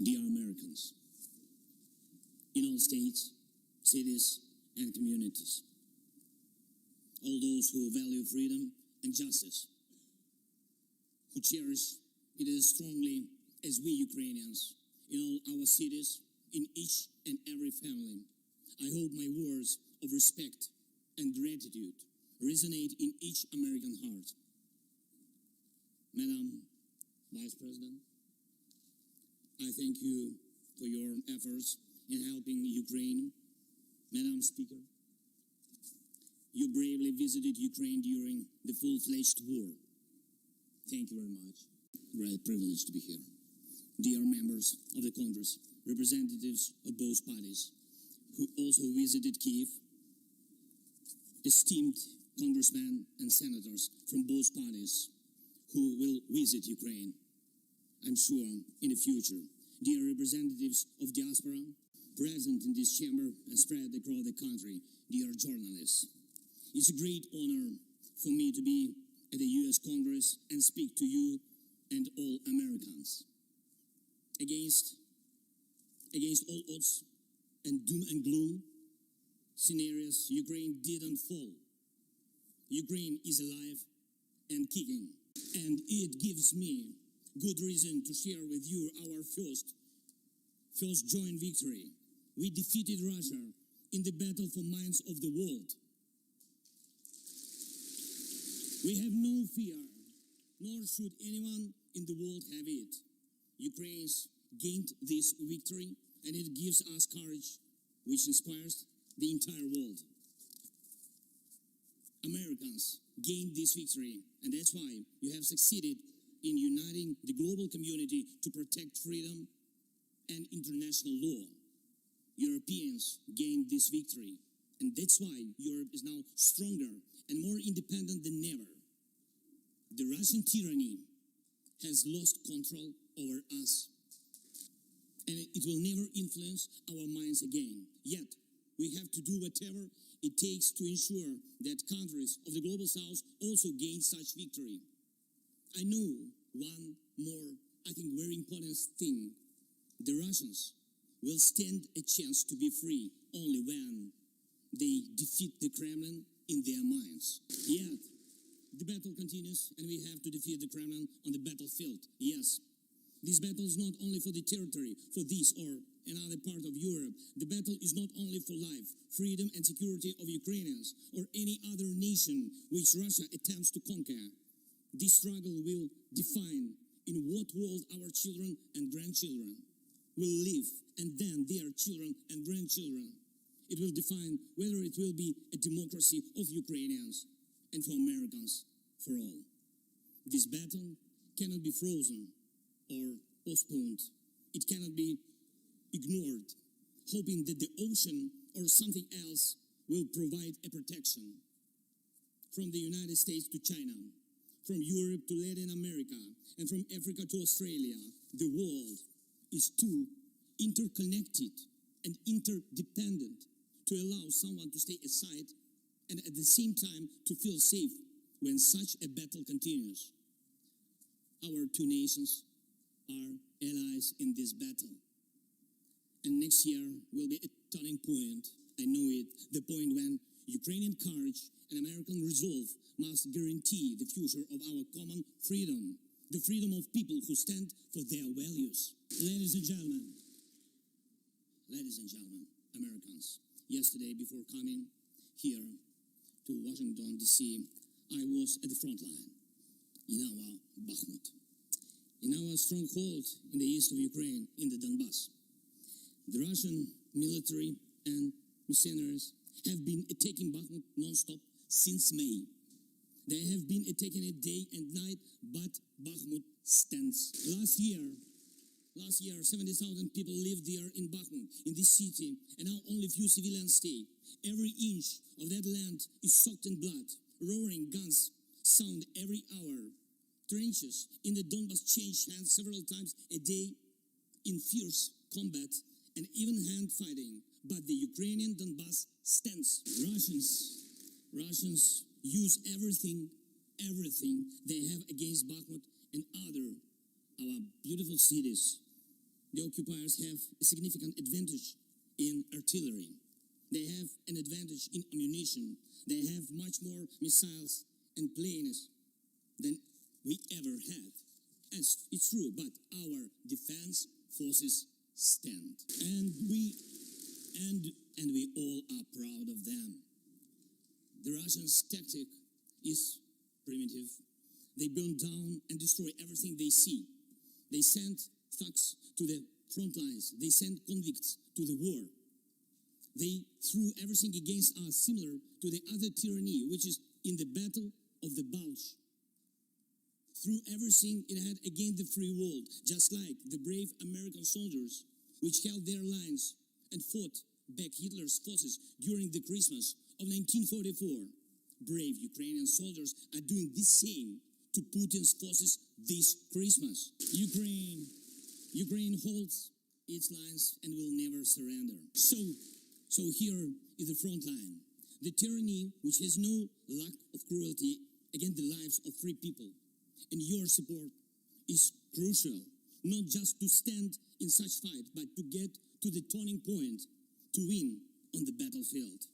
Dear Americans, in all states, cities, and communities, all those who value freedom and justice, who cherish it as strongly as we Ukrainians, in all our cities, in each and every family, I hope my words of respect and gratitude resonate in each American heart. Madam Vice President, I thank you for your efforts in helping Ukraine. Madam Speaker, you bravely visited Ukraine during the full-fledged war. Thank you very much. Great privilege to be here. Dear members of the Congress, representatives of both parties, who also visited Kyiv, esteemed congressmen and senators from both parties who will visit Ukraine, I'm sure, in the future. Dear representatives of diaspora, present in this chamber and spread across the country, dear journalists, it's a great honor for me to be at the U.S. Congress and speak to you and all Americans. Against all odds and doom and gloom scenarios, Ukraine didn't fall. Ukraine is alive and kicking, and it gives me good reason to share with you our first joint victory. We defeated Russia in the battle for minds of the world. We have no fear, nor should anyone in the world have it. Ukraine's gained this victory, and it gives us courage, which inspires the entire world. Americans gained this victory, and that's why you have succeeded in uniting the global community to protect freedom and international law. Europeans gained this victory, and that's why Europe is now stronger and more independent than ever. The Russian tyranny has lost control over us, and it will never influence our minds again. Yet, we have to do whatever it takes to ensure that countries of the global south also gain such victory. I know one more, I think, very important thing. The Russians will stand a chance to be free only when they defeat the Kremlin in their minds. Yet, the battle continues, and we have to defeat the Kremlin on the battlefield. Yes, this battle is not only for the territory, for this or another part of Europe. The battle is not only for life, freedom, and security of Ukrainians or any other nation which Russia attempts to conquer. This struggle will define in what world our children and grandchildren will live, and then their children and grandchildren. It will define whether it will be a democracy of Ukrainians and for Americans for all. This battle cannot be frozen or postponed. It cannot be ignored, hoping that the ocean or something else will provide a protection. From the United States to China, from Europe to Latin America, and from Africa to Australia, the world is too interconnected and interdependent to allow someone to stay aside and at the same time to feel safe when such a battle continues. Our two nations are allies in this battle. And next year will be a turning point. I know it, the point when Ukrainian courage and American resolve must guarantee the future of our common freedom, the freedom of people who stand for their values. Ladies and gentlemen, Americans, yesterday before coming here to Washington, D.C., I was at the front line in our Bakhmut, in our stronghold in the east of Ukraine, in the Donbass. The Russian military and mercenaries have been attacking Bakhmut non-stop since May. They have been attacking it day and night, but Bakhmut stands. Last year, 70,000 people lived there in Bakhmut, in this city, and now only few civilians stay. Every inch of that land is soaked in blood. Roaring guns sound every hour. Trenches in the Donbass change hands several times a day in fierce combat and even hand fighting. But the Ukrainian Donbass stands. Russians use everything they have against Bakhmut and our beautiful cities the occupiers have a significant advantage in artillery. They have an advantage in ammunition. They have much more missiles and planes than we ever had. As it's true, but our defense forces stand. And we all are proud of them. The Russians' tactic is primitive. They burn down and destroy everything they see. They send thugs to the front lines. They send convicts to the war. They threw everything against us, similar to the other tyranny, which is in the Battle of the Bulge. Threw everything it had against the free world, just like the brave American soldiers, which held their lines and fought back Hitler's forces during the Christmas of 1944. Brave Ukrainian soldiers are doing the same to Putin's forces this Christmas. Ukraine holds its lines and will never surrender. So here is the front line. The tyranny which has no lack of cruelty against the lives of free people. And your support is crucial, not just to stand in such fight, but to get to the turning point, to win on the battlefield.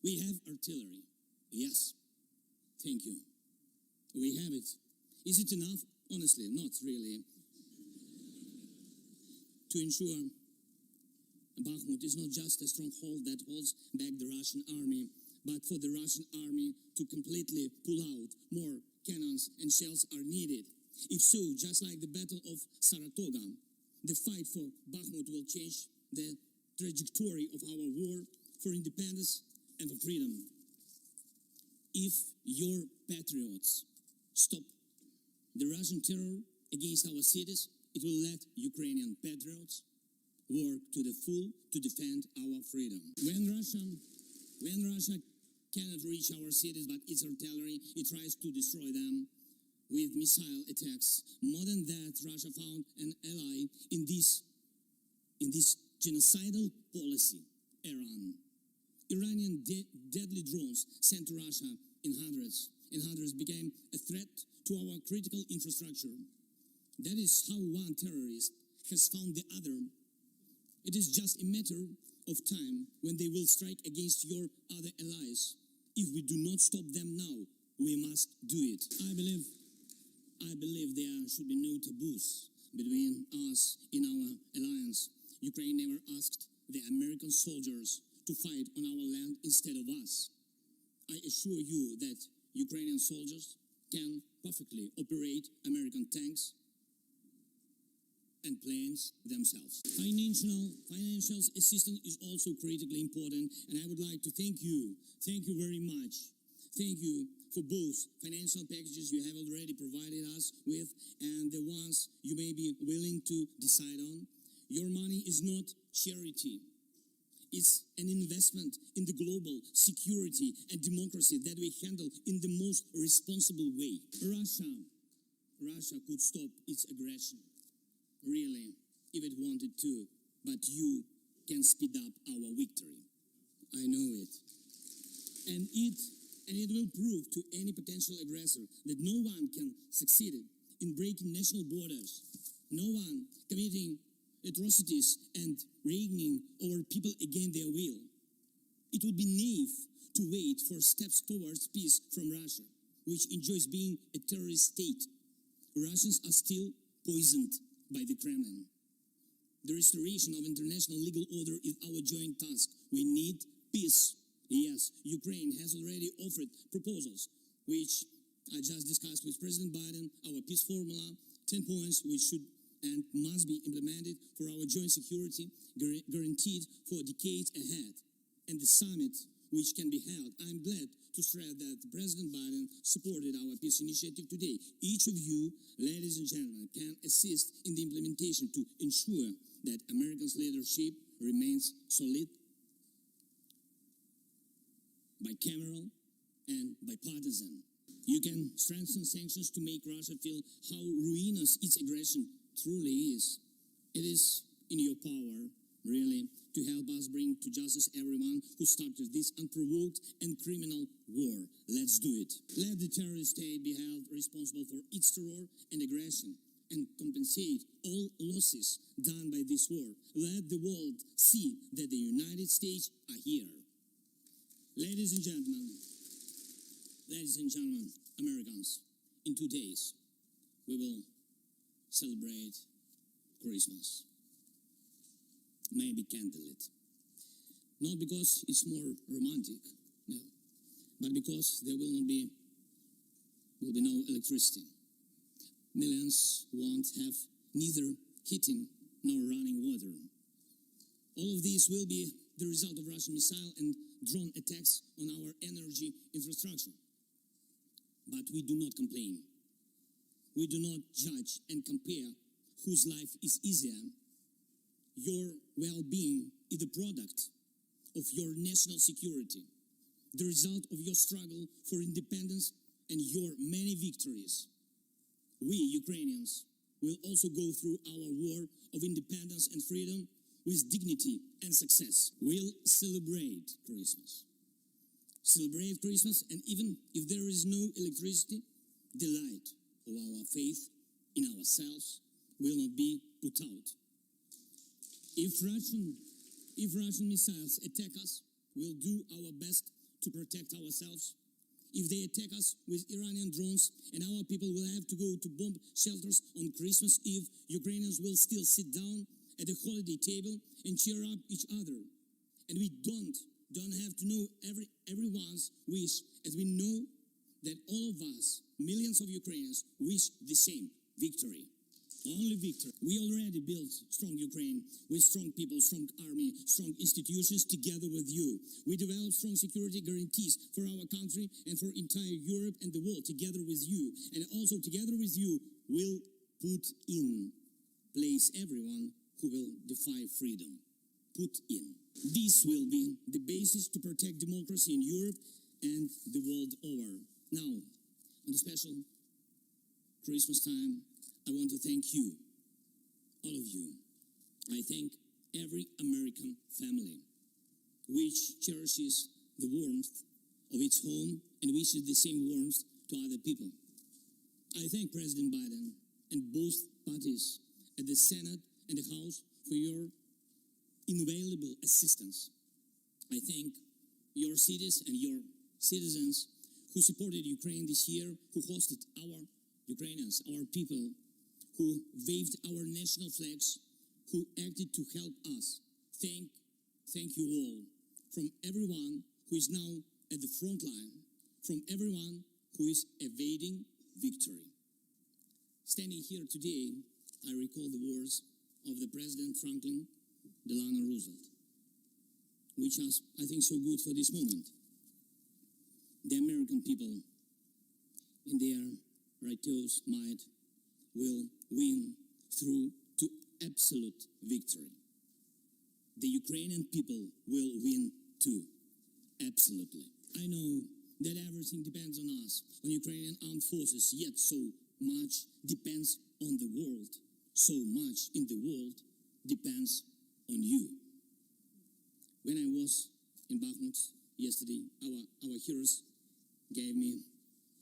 We have artillery. Yes. Thank you. We have it. Is it enough? Honestly, not really. To ensure Bakhmut is not just a stronghold that holds back the Russian army, but for the Russian army to completely pull out, more cannons and shells are needed. If so, just like the Battle of Saratoga, the fight for Bakhmut will change the trajectory of our war for independence and for freedom. If your patriots stop the Russian terror against our cities, it will let Ukrainian patriots work to the full to defend our freedom. When Russia cannot reach our cities, but its artillery, it tries to destroy them with missile attacks. More than that, Russia found an ally in this genocidal policy, Iran. Iranian deadly drones sent to Russia in hundreds became a threat to our critical infrastructure. That is how one terrorist has found the other. It is just a matter of time when they will strike against your other allies. If we do not stop them now, we must do it. I believe there should be no taboos between us in our alliance. Ukraine never asked the American soldiers to fight on our land instead of us. I assure you that Ukrainian soldiers can perfectly operate American tanks and planes themselves. Financial assistance is also critically important, and I would like to thank you. Thank you very much. Thank you for both financial packages you have already provided us with and the ones you may be willing to decide on. Your money is not charity. It's an investment in the global security and democracy that we handle in the most responsible way. Russia could stop its aggression, really, if it wanted to, but you can speed up our victory. I know it. And it will prove to any potential aggressor that no one can succeed in breaking national borders, no one committing atrocities and reigning over people against their will. It would be naive to wait for steps towards peace from Russia, which enjoys being a terrorist state. Russians are still poisoned by the Kremlin. The restoration of international legal order is our joint task. We need peace. Yes, Ukraine has already offered proposals, which I just discussed with President Biden, our peace formula, 10 points which should and must be implemented for our joint security, guaranteed for decades ahead, and the summit which can be held. I'm glad to stress that President Biden supported our peace initiative today. Each of you, ladies and gentlemen, can assist in the implementation to ensure that America's leadership remains solid, bicameral, and bipartisan. You can strengthen sanctions to make Russia feel how ruinous its aggression truly is. It is in your power, really, to help us bring to justice everyone who started this unprovoked and criminal war. Let's do it. Let the terrorist state be held responsible for its terror and aggression. and compensate all losses done by this war. Let the world see that the United States are here. Ladies and gentlemen, Americans, in 2 days, we will celebrate Christmas. Maybe candlelit. Not because it's more romantic, no, but because there will be no electricity. Millions won't have neither heating nor running water. All of these will be the result of Russian missile and drone attacks on our energy infrastructure. But we do not complain. We do not judge and compare whose life is easier. Your well-being is the product of your national security, the result of your struggle for independence and your many victories. We, Ukrainians, will also go through our war of independence and freedom with dignity and success. We'll celebrate Christmas. Celebrate Christmas, and even if there is no electricity, the light of our faith in ourselves will not be put out. If Russian missiles attack us, we'll do our best to protect ourselves. If they attack us with Iranian drones and our people will have to go to bomb shelters on Christmas Eve, Ukrainians will still sit down at the holiday table and cheer up each other. And we don't have to know everyone's wish, as we know that all of us, millions of Ukrainians, wish the same: victory. Only victory. We already built strong Ukraine with strong people, strong army, strong institutions together with you. We developed strong security guarantees for our country and for entire Europe and the world together with you. And also together with you, we'll put in place everyone who will defy freedom. Put in. This will be the basis to protect democracy in Europe and the world over. Now, on the special Christmas time, I want to thank you, all of you. I thank every American family which cherishes the warmth of its home and wishes the same warmth to other people. I thank President Biden and both parties at the Senate and the House for your invaluable assistance. I thank your cities and your citizens who supported Ukraine this year, who hosted our Ukrainians, our people, who waved our national flags, who acted to help us. Thank you all, from everyone who is now at the front line, from everyone who is evading victory. Standing here today, I recall the words of the President Franklin Delano Roosevelt, which is, I think, so good for this moment. The American people, in their righteous might, will win through to absolute victory. The Ukrainian people will win too, absolutely. I know that everything depends on us, on Ukrainian armed forces, yet so much depends on the world. So much in the world depends on you. When I was in Bakhmut yesterday, our heroes gave me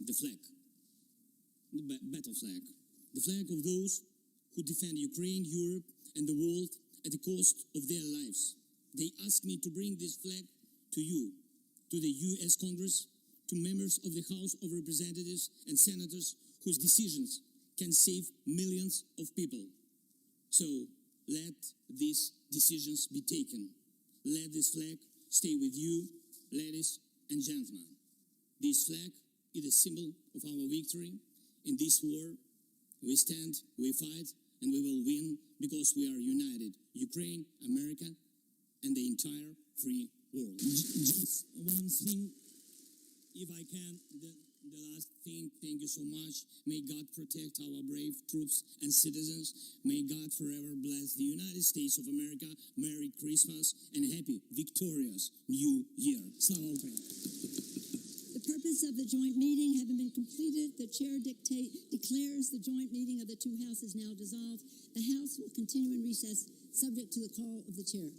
the flag, the battle flag. The flag of those who defend Ukraine, Europe, and the world at the cost of their lives. They asked me to bring this flag to you, to the U.S. Congress, to members of the House of Representatives and senators whose decisions can save millions of people. So let these decisions be taken. Let this flag stay with you, ladies and gentlemen. This flag is a symbol of our victory in this war. We stand, we fight, and we will win because we are united. Ukraine, America, and the entire free world. Just one thing, if I can, the last thing, thank you so much. May God protect our brave troops and citizens. May God forever bless the United States of America. Merry Christmas and happy, victorious New Year. Slava Ukraini. The purpose of the joint meeting having been completed, the chair declares the joint meeting of the two houses now dissolved. The House will continue in recess, subject to the call of the chair.